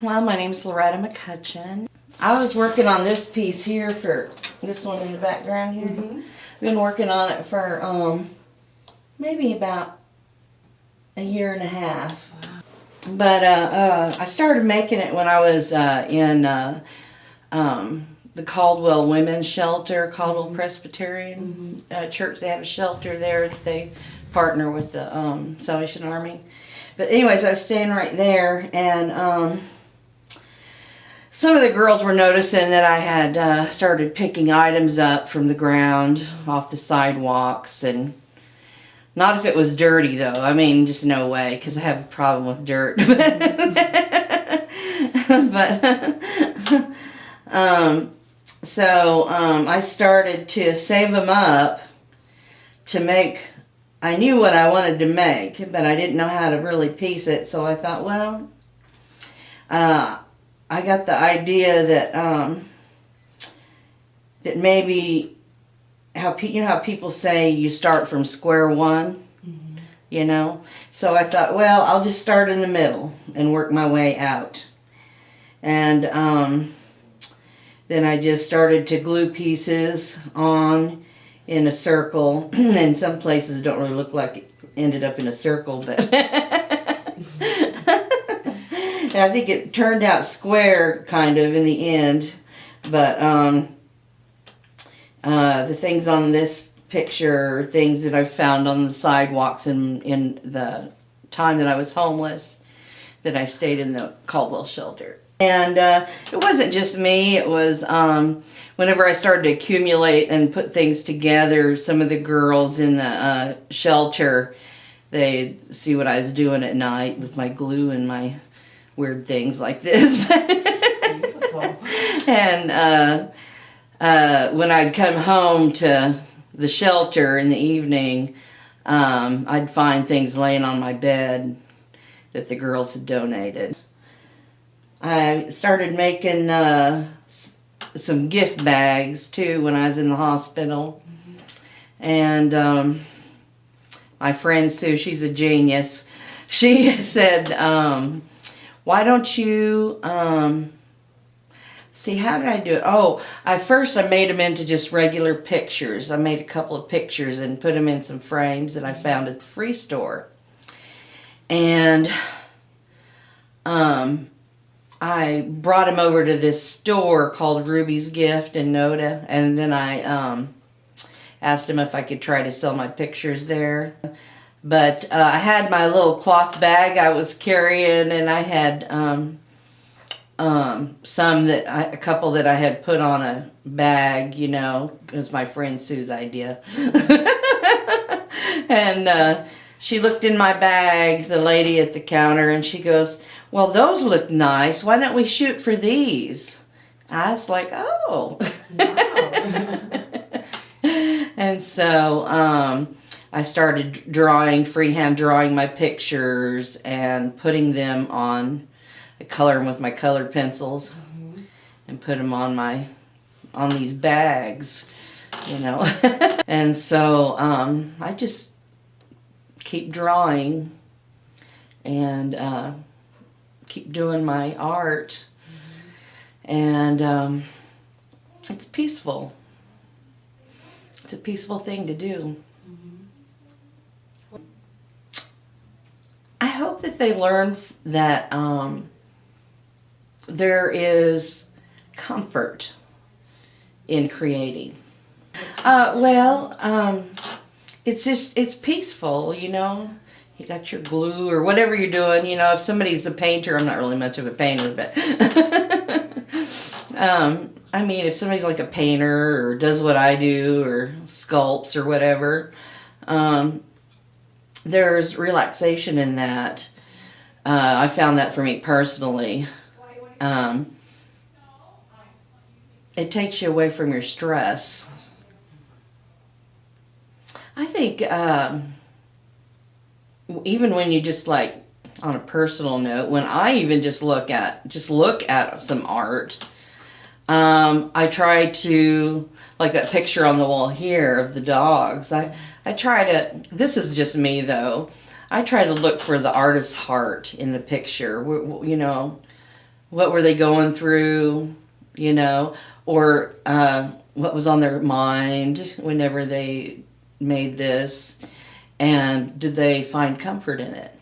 Well, my name's Loretta McCutcheon. I was working on this piece here for this one in the background here. I've been working on it for maybe about a year and a half. But I started making it when I was in the Caldwell Women's Shelter, Caldwell Presbyterian Church. They have a shelter there that they partner with the Salvation Army. But anyways, I was staying right there, and some of the girls were noticing that I had started picking items up from the ground off the sidewalks, and not if it was dirty though. I mean, just no way, because I have a problem with dirt. So I started to save them up to make. I knew what I wanted to make, but I didn't know how to really piece it. So I thought, well, I got the idea that that maybe how people say you start from square one, you know. So I thought, well, I'll just start in the middle and work my way out. And then I just started to glue pieces on in a circle, and some places don't really look like it ended up in a circle, but I think it turned out square kind of in the end. But the things on this picture are things that I found on the sidewalks in the time that I was homeless, that I stayed in the Caldwell shelter. And it wasn't just me, it was whenever I started to accumulate and put things together, some of the girls in the shelter, they'd see what I was doing at night with my glue and my weird things like this. And when I'd come home to the shelter in the evening, I'd find things laying on my bed that the girls had donated. I started making some gift bags too when I was in the hospital. And my friend Sue, she's a genius. She said, why don't you, see, how did I do it? Oh, I made them into just regular pictures. I made a couple of pictures and put them in some frames that I found at the free store. And I brought him over to this store called Ruby's Gift in Noda, and then I asked him if I could try to sell my pictures there. But I had my little cloth bag I was carrying, and I had a couple that I had put on a bag, you know, it was my friend Sue's idea. And she looked in my bag, the lady at the counter, and she goes, well, those look nice. Why don't we shoot for these? I was like, oh. Wow. And so I started freehand drawing my pictures and putting them on, color them with my colored pencils, and put them on these bags, you know. And so I just keep drawing and keep doing my art, and it's peaceful. It's a peaceful thing to do. I hope that they learn that there is comfort in creating. It's peaceful, you know. You got your glue or whatever you're doing, you know. If somebody's a painter, I'm not really much of a painter, but I mean, if somebody's like a painter or does what I do or sculpts or whatever, there's relaxation in that. I found that for me personally. It takes you away from your stress. I think even when you just like, on a personal note, when I even just look at some art, I try to, like that picture on the wall here of the dogs, I try to, this is just me though, I try to look for the artist's heart in the picture, you know, what were they going through, you know, or what was on their mind whenever they made this, and did they find comfort in it?